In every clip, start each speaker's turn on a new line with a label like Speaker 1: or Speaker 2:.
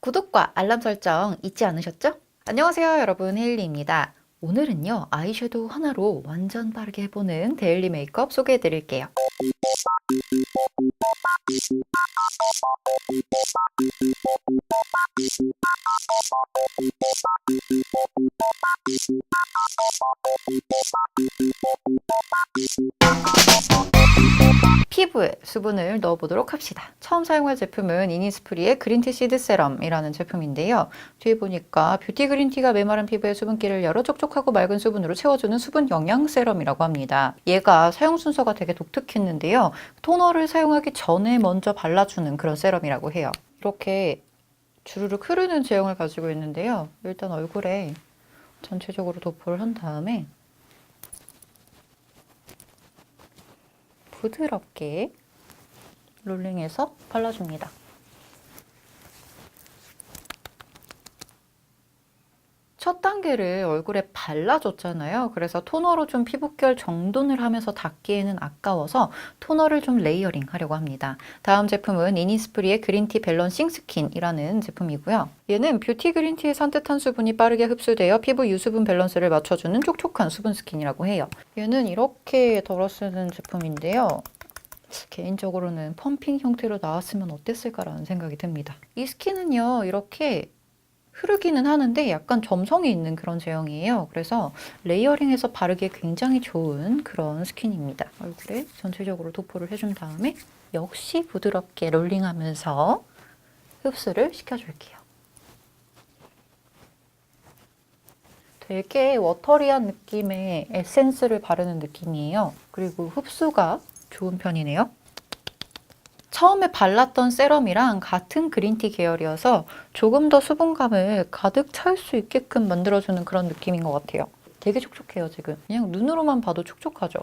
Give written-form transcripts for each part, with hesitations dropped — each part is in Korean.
Speaker 1: 구독과 알람 설정 잊지 않으셨죠? 안녕하세요 여러분, 헤일리입니다. 오늘은요 아이섀도우 하나로 완전 빠르게 해보는 데일리 메이크업 소개해 드릴게요. 피부에 수분을 넣어보도록 합시다. 처음 사용할 제품은 이니스프리의 그린티 시드 세럼이라는 제품인데요. 뒤에 보니까 뷰티 그린티가 메마른 피부의 수분기를 열어 촉촉하고 맑은 수분으로 채워주는 수분 영양 세럼이라고 합니다. 얘가 사용 순서가 되게 독특했는데요. 토너를 사용하기 전에 먼저 발라주는 그런 세럼이라고 해요. 이렇게 주르륵 흐르는 제형을 가지고 있는데요. 일단 얼굴에 전체적으로 도포를 한 다음에 부드럽게 롤링해서 발라줍니다. 첫 단계를 얼굴에 발라줬잖아요. 그래서 토너로 좀 피부결 정돈을 하면서 닦기에는 아까워서 토너를 좀 레이어링 하려고 합니다. 다음 제품은 이니스프리의 그린티 밸런싱 스킨이라는 제품이고요. 얘는 뷰티 그린티의 산뜻한 수분이 빠르게 흡수되어 피부 유수분 밸런스를 맞춰주는 촉촉한 수분 스킨이라고 해요. 얘는 이렇게 덜어 쓰는 제품인데요. 개인적으로는 펌핑 형태로 나왔으면 어땠을까라는 생각이 듭니다. 이 스킨은요, 이렇게 흐르기는 하는데 약간 점성이 있는 그런 제형이에요. 그래서 레이어링해서 바르기에 굉장히 좋은 그런 스킨입니다. 얼굴에 전체적으로 도포를 해준 다음에 역시 부드럽게 롤링하면서 흡수를 시켜줄게요. 되게 워터리한 느낌의 에센스를 바르는 느낌이에요. 그리고 흡수가 좋은 편이네요. 처음에 발랐던 세럼이랑 같은 그린티 계열이어서 조금 더 수분감을 가득 찰 수 있게끔 만들어주는 그런 느낌인 것 같아요. 되게 촉촉해요, 지금. 그냥 눈으로만 봐도 촉촉하죠.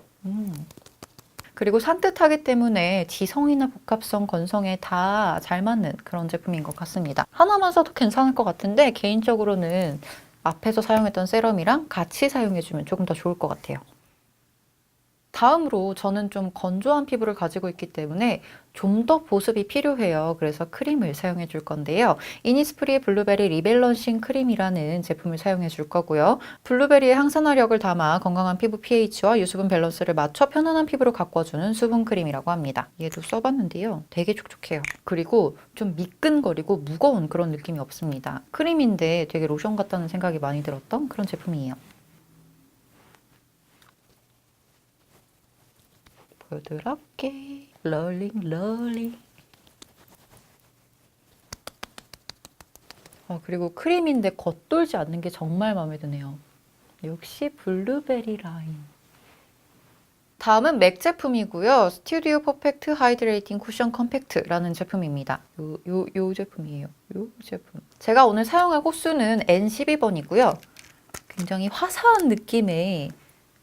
Speaker 1: 그리고 산뜻하기 때문에 지성이나 복합성, 건성에 다 잘 맞는 그런 제품인 것 같습니다. 하나만 써도 괜찮을 것 같은데 개인적으로는 앞에서 사용했던 세럼이랑 같이 사용해주면 조금 더 좋을 것 같아요. 다음으로 저는 좀 건조한 피부를 가지고 있기 때문에 좀 더 보습이 필요해요. 그래서 크림을 사용해 줄 건데요. 이니스프리 블루베리 리밸런싱 크림이라는 제품을 사용해 줄 거고요. 블루베리의 항산화력을 담아 건강한 피부 pH와 유수분 밸런스를 맞춰 편안한 피부로 가꿔주는 수분 크림이라고 합니다. 얘도 써봤는데요. 되게 촉촉해요. 그리고 좀 미끈거리고 무거운 그런 느낌이 없습니다. 크림인데 되게 로션 같다는 생각이 많이 들었던 그런 제품이에요. 부드럽게 롤링. 그리고 크림인데 겉돌지 않는 게 정말 마음에 드네요. 역시 블루베리 라인. 다음은 맥 제품이고요. 스튜디오 퍼펙트 하이드레이팅 쿠션 컴팩트라는 제품입니다. 요 제품이에요. 요 제품. 제가 오늘 사용할 호수는 N12번이고요. 굉장히 화사한 느낌의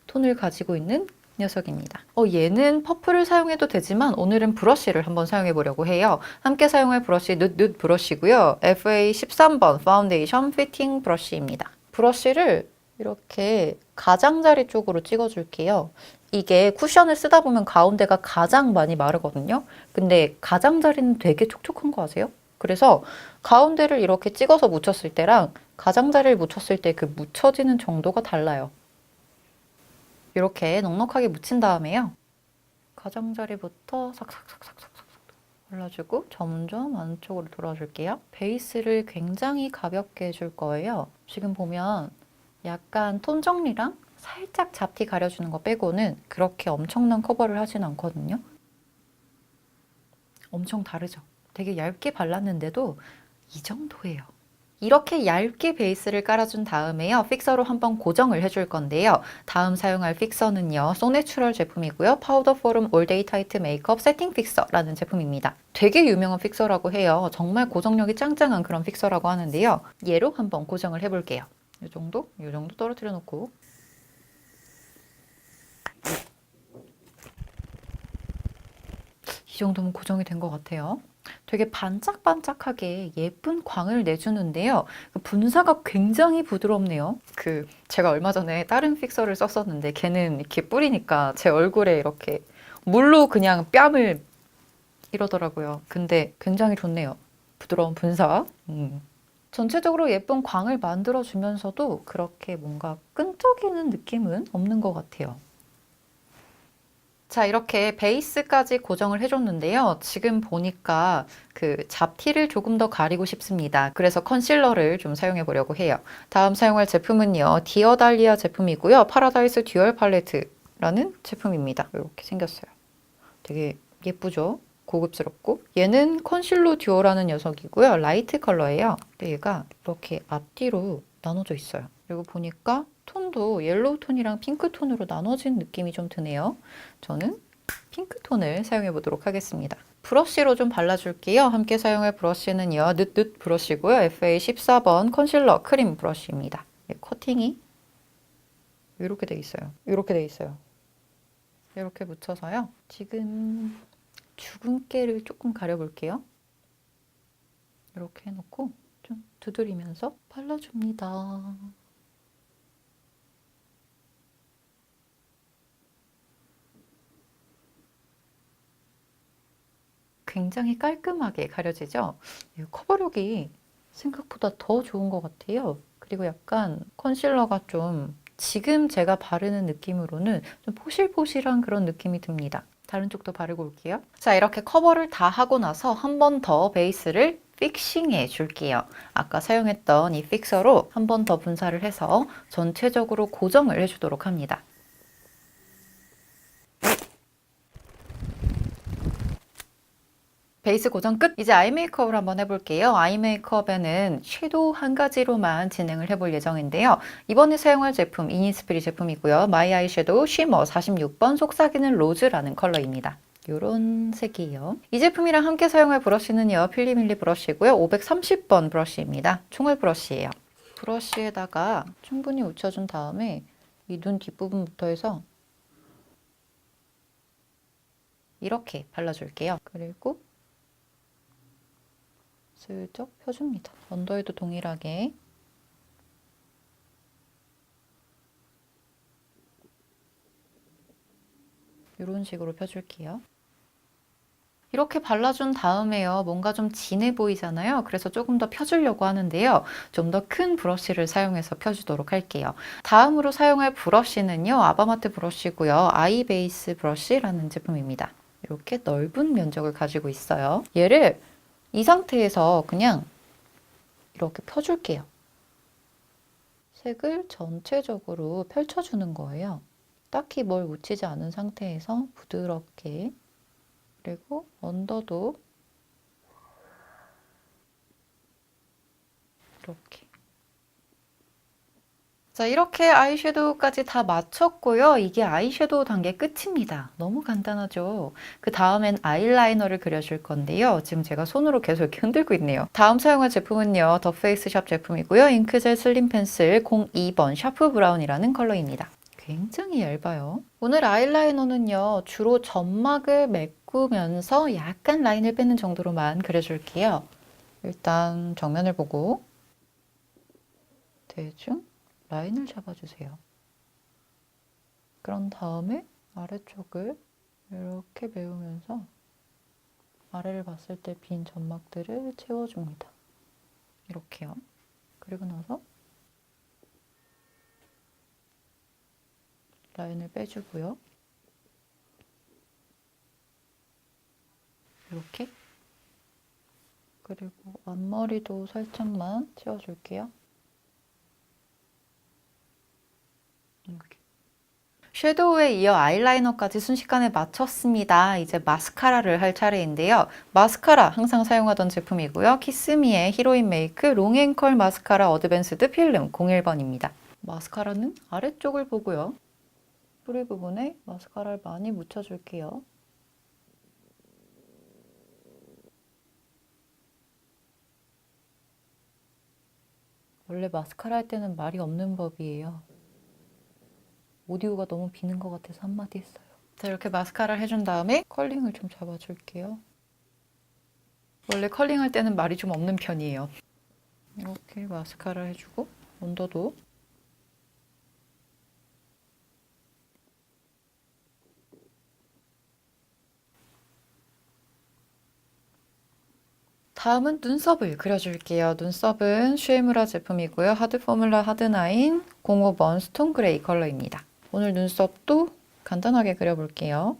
Speaker 1: 톤을 가지고 있는 녀석입니다. 얘는 퍼플을 사용해도 되지만 오늘은 브러쉬를 한번 사용해 보려고 해요. 함께 사용할 브러쉬 누드 브러쉬고요. FA13번 파운데이션 피팅 브러쉬입니다. 브러쉬를 이렇게 가장자리 쪽으로 찍어줄게요. 이게 쿠션을 쓰다 보면 가운데가 가장 많이 마르거든요. 근데 가장자리는 되게 촉촉한 거 아세요? 그래서 가운데를 이렇게 찍어서 묻혔을 때랑 가장자리를 묻혔을 때 그 묻혀지는 정도가 달라요. 이렇게 넉넉하게 묻힌 다음에요. 가장자리부터 삭삭삭삭삭삭 발라주고 점점 안쪽으로 돌아줄게요. 베이스를 굉장히 가볍게 해줄 거예요. 지금 보면 약간 톤 정리랑 살짝 잡티 가려주는 거 빼고는 그렇게 엄청난 커버를 하진 않거든요. 엄청 다르죠? 되게 얇게 발랐는데도 이 정도예요. 이렇게 얇게 베이스를 깔아준 다음에요. 픽서로 한번 고정을 해줄 건데요. 다음 사용할 픽서는요. 소내추럴 제품이고요. 파우더 포럼 올데이 타이트 메이크업 세팅 픽서라는 제품입니다. 되게 유명한 픽서라고 해요. 정말 고정력이 짱짱한 그런 픽서라고 하는데요. 얘로 한번 고정을 해볼게요. 이 정도 떨어뜨려 놓고 이 정도면 고정이 된 것 같아요. 되게 반짝반짝하게 예쁜 광을 내주는데요. 분사가 굉장히 부드럽네요. 제가 얼마 전에 다른 픽서를 썼었는데 걔는 이렇게 뿌리니까 제 얼굴에 이렇게 물로 그냥 뺨을 이러더라고요. 근데 굉장히 좋네요. 부드러운 분사. 전체적으로 예쁜 광을 만들어주면서도 그렇게 뭔가 끈적이는 느낌은 없는 것 같아요. 자, 이렇게 베이스까지 고정을 해줬는데요. 지금 보니까 그 잡티를 조금 더 가리고 싶습니다. 그래서 컨실러를 좀 사용해 보려고 해요. 다음 사용할 제품은요. 디어달리아 제품이고요. 파라다이스 듀얼 팔레트라는 제품입니다. 이렇게 생겼어요. 되게 예쁘죠? 고급스럽고. 얘는 컨실러 듀오라는 녀석이고요. 라이트 컬러예요. 근데 얘가 이렇게 앞뒤로 나눠져 있어요. 그리고 보니까 톤도 옐로우 톤이랑 핑크 톤으로 나눠진 느낌이 좀 드네요. 저는 핑크 톤을 사용해 보도록 하겠습니다. 브러쉬로 좀 발라줄게요. 함께 사용할 브러쉬는요. 읒읒 브러쉬고요. FA14번 컨실러 크림 브러쉬입니다. 커팅이 이렇게 돼 있어요. 이렇게 돼 있어요. 이렇게 묻혀서요. 지금 주근깨를 조금 가려볼게요. 이렇게 해놓고 좀 두드리면서 발라줍니다. 굉장히 깔끔하게 가려지죠? 이 커버력이 생각보다 더 좋은 것 같아요. 그리고 약간 컨실러가 좀 지금 제가 바르는 느낌으로는 좀 포실포실한 그런 느낌이 듭니다. 다른 쪽도 바르고 올게요. 자, 이렇게 커버를 다 하고 나서 한 번 더 베이스를 픽싱해 줄게요. 아까 사용했던 이 픽서로 한 번 더 분사를 해서 전체적으로 고정을 해주도록 합니다. 베이스 고정 끝! 이제 아이 메이크업을 한번 해볼게요. 아이 메이크업에는 섀도우 한 가지로만 진행을 해볼 예정인데요. 이번에 사용할 제품 이니스프리 제품이고요. 마이 아이섀도우 쉬머 46번 속삭이는 로즈라는 컬러입니다. 이런 색이에요. 이 제품이랑 함께 사용할 브러쉬는요. 필리밀리 브러쉬고요. 530번 브러쉬입니다. 총알 브러쉬예요. 브러쉬에다가 충분히 묻혀준 다음에 이 눈 뒷부분부터 해서 이렇게 발라줄게요. 그리고 슬쩍 펴줍니다. 언더에도 동일하게 이런 식으로 펴줄게요. 이렇게 발라준 다음에요. 뭔가 좀 진해 보이잖아요. 그래서 조금 더 펴주려고 하는데요. 좀 더 큰 브러쉬를 사용해서 펴주도록 할게요. 다음으로 사용할 브러쉬는요. 아바마트 브러쉬고요. 아이베이스 브러쉬라는 제품입니다. 이렇게 넓은 면적을 가지고 있어요. 얘를 이 상태에서 그냥 이렇게 펴줄게요. 색을 전체적으로 펼쳐주는 거예요. 딱히 뭘 묻히지 않은 상태에서 부드럽게, 그리고 언더도 이렇게. 자, 이렇게 아이섀도우까지 다 마쳤고요. 이게 아이섀도우 단계 끝입니다. 너무 간단하죠? 그 다음엔 아이라이너를 그려줄 건데요. 지금 제가 손으로 계속 이렇게 흔들고 있네요. 다음 사용할 제품은요. 더 페이스샵 제품이고요. 잉크젤 슬림 펜슬 02번 샤프 브라운이라는 컬러입니다. 굉장히 얇아요. 오늘 아이라이너는요. 주로 점막을 메꾸면서 약간 라인을 빼는 정도로만 그려줄게요. 일단 정면을 보고 대충 라인을 잡아주세요. 그런 다음에 아래쪽을 이렇게 메우면서 아래를 봤을 때 빈 점막들을 채워줍니다. 이렇게요. 그리고 나서 라인을 빼주고요. 이렇게. 그리고 앞머리도 살짝만 채워줄게요. 이렇게. 섀도우에 이어 아이라이너까지 순식간에 마쳤습니다. 이제 마스카라를 할 차례인데요. 마스카라 항상 사용하던 제품이고요. 키스미의 히로인 메이크 롱앤컬 마스카라 어드밴스드 필름 01번입니다. 마스카라는 아래쪽을 보고요. 뿌리 부분에 마스카라를 많이 묻혀줄게요. 원래 마스카라 할 때는 말이 없는 법이에요. 오디오가 너무 비는 것 같아서 한마디 했어요. 자, 이렇게 마스카라를 해준 다음에 컬링을 좀 잡아줄게요. 원래 컬링할 때는 말이 좀 없는 편이에요. 이렇게 마스카라 해주고 언더도 다음은 눈썹을 그려줄게요. 눈썹은 슈에무라 제품이고요. 하드 포뮬라 하드9 05번 스톤 그레이 컬러입니다. 오늘 눈썹도 간단하게 그려볼게요.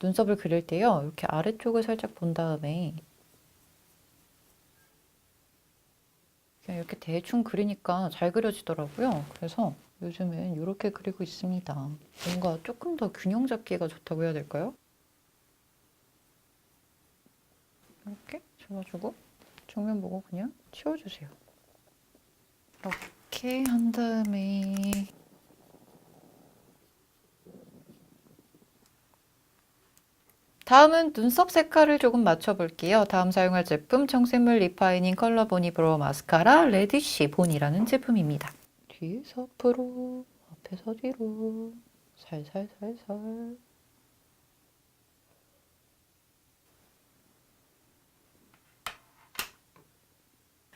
Speaker 1: 눈썹을 그릴 때요. 이렇게 아래쪽을 살짝 본 다음에 그냥 이렇게 대충 그리니까 잘 그려지더라고요. 그래서 요즘은 이렇게 그리고 있습니다. 뭔가 조금 더 균형 잡기가 좋다고 해야 될까요? 이렇게 잡아주고 정면 보고 그냥 치워주세요. 이렇게 한 다음에 다음은 눈썹 색깔을 조금 맞춰볼게요. 다음 사용할 제품 청샘물 리파이닝 컬러 보니 브로우 마스카라 레디쉬 본이라는 제품입니다. 뒤에서 앞으로, 앞에서 뒤로 살살살살.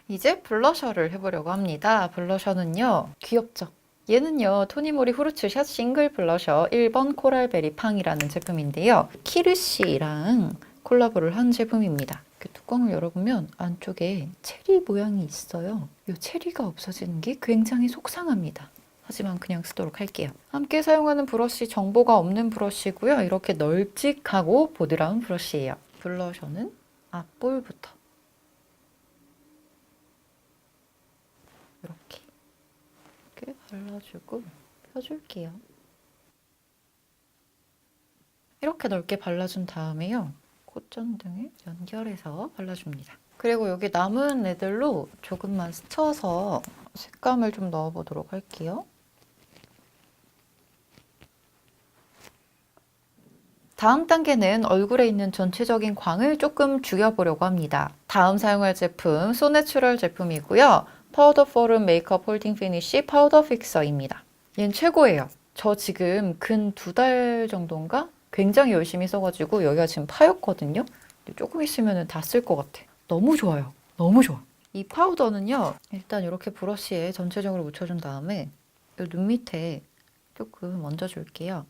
Speaker 1: 이제 블러셔를 해보려고 합니다. 블러셔는요, 귀엽죠? 얘는요, 토니모리 후르츠샷 싱글 블러셔 1번 코랄베리 팡이라는 제품인데요. 키르시랑 콜라보를 한 제품입니다. 이렇게 뚜껑을 열어보면 안쪽에 체리 모양이 있어요. 이 체리가 없어지는 게 굉장히 속상합니다. 하지만 그냥 쓰도록 할게요. 함께 사용하는 브러쉬 정보가 없는 브러쉬고요. 이렇게 널찍하고 보드라운 브러쉬예요. 블러셔는 앞볼부터 이렇게 발라주고 펴줄게요. 이렇게 넓게 발라준 다음에요. 콧잔등에 연결해서 발라줍니다. 그리고 여기 남은 애들로 조금만 스쳐서 색감을 좀 넣어보도록 할게요. 다음 단계는 얼굴에 있는 전체적인 광을 조금 죽여보려고 합니다. 다음 사용할 제품 소내추럴 제품이고요. 파우더 포름 메이크업 홀딩 피니쉬 파우더 픽서입니다. 얘는 최고예요. 저 지금 근 2달 정도인가? 굉장히 열심히 써가지고 여기가 지금 파였거든요. 조금 있으면 다 쓸 것 같아. 너무 좋아요. 너무 좋아. 이 파우더는요. 일단 이렇게 브러쉬에 전체적으로 묻혀준 다음에 이 눈 밑에 조금 얹어줄게요.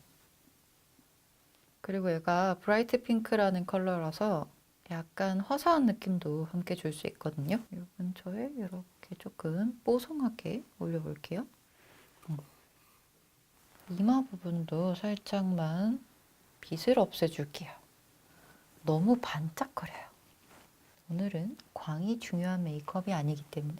Speaker 1: 그리고 얘가 브라이트 핑크라는 컬러라서 약간 화사한 느낌도 함께 줄 수 있거든요. 이 근처에 이렇게 조금 뽀송하게 올려볼게요. 이마 부분도 살짝만 빛을 없애줄게요. 너무 반짝거려요. 오늘은 광이 중요한 메이크업이 아니기 때문에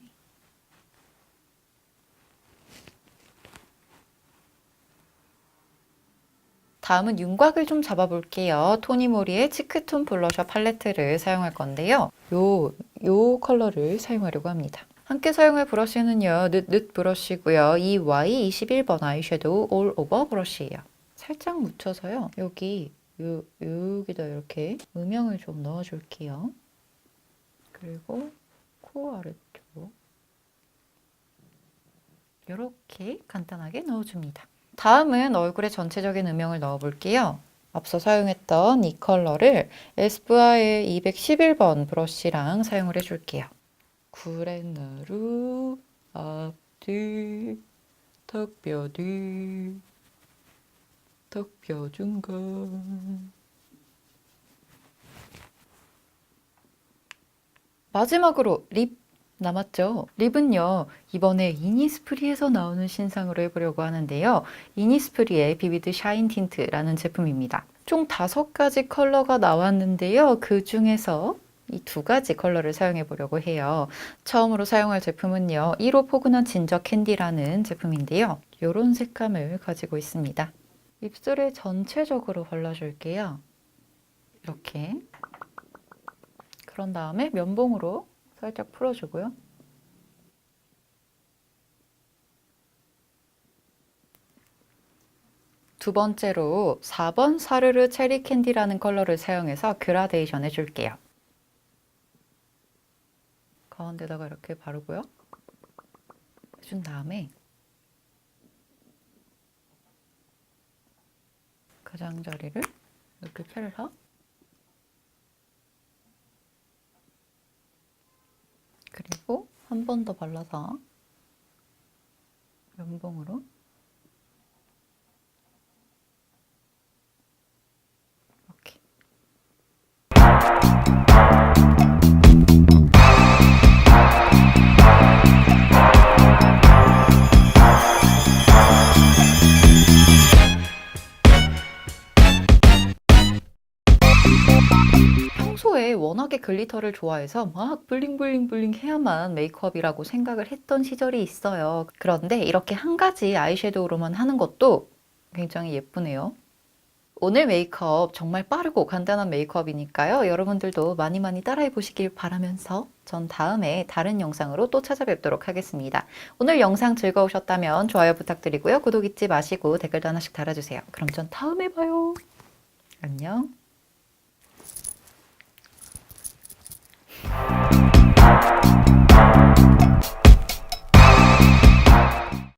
Speaker 1: 다음은 윤곽을 좀 잡아볼게요. 토니모리의 치크톤 블러셔 팔레트를 사용할 건데요. 요 컬러를 사용하려고 합니다. 함께 사용할 브러쉬는요. 앳 브러쉬고요. EY 21번 아이섀도우 올 오버 브러쉬예요. 살짝 묻혀서요. 여기다 이렇게 음영을 좀 넣어줄게요. 그리고 코 아래쪽 이렇게 간단하게 넣어줍니다. 다음은 얼굴에 전체적인 음영을 넣어볼게요. 앞서 사용했던 이 컬러를 에스쁘아의 211번 브러쉬랑 사용을 해줄게요. 구렛나루, 앞뒤, 턱뼈 뒤, 턱뼈 중간. 마지막으로 립 남았죠? 립은요, 이번에 이니스프리에서 나오는 신상으로 해보려고 하는데요. 이니스프리의 비비드 샤인 틴트라는 제품입니다. 총 5가지 컬러가 나왔는데요. 그 중에서 이 2가지 컬러를 사용해 보려고 해요. 처음으로 사용할 제품은요. 1호 포근한 진저 캔디라는 제품인데요. 이런 색감을 가지고 있습니다. 입술에 전체적으로 발라줄게요. 이렇게. 그런 다음에 면봉으로 살짝 풀어주고요. 두 번째로 4번 사르르 체리 캔디라는 컬러를 사용해서 그라데이션 해줄게요. 가운데다가 이렇게 바르고요. 해준 다음에 가장자리를 이렇게 펴서 그리고 한 번 더 발라서 면봉으로 이렇게 평소에 워낙에 글리터를 좋아해서 막 블링블링블링 해야만 메이크업이라고 생각을 했던 시절이 있어요. 그런데 이렇게 한 가지 아이섀도우로만 하는 것도 굉장히 예쁘네요. 오늘 메이크업 정말 빠르고 간단한 메이크업이니까요. 여러분들도 많이 많이 따라해 보시길 바라면서 전 다음에 다른 영상으로 또 찾아뵙도록 하겠습니다. 오늘 영상 즐거우셨다면 좋아요 부탁드리고요. 구독 잊지 마시고 댓글도 하나씩 달아주세요. 그럼 전 다음에 봐요. 안녕.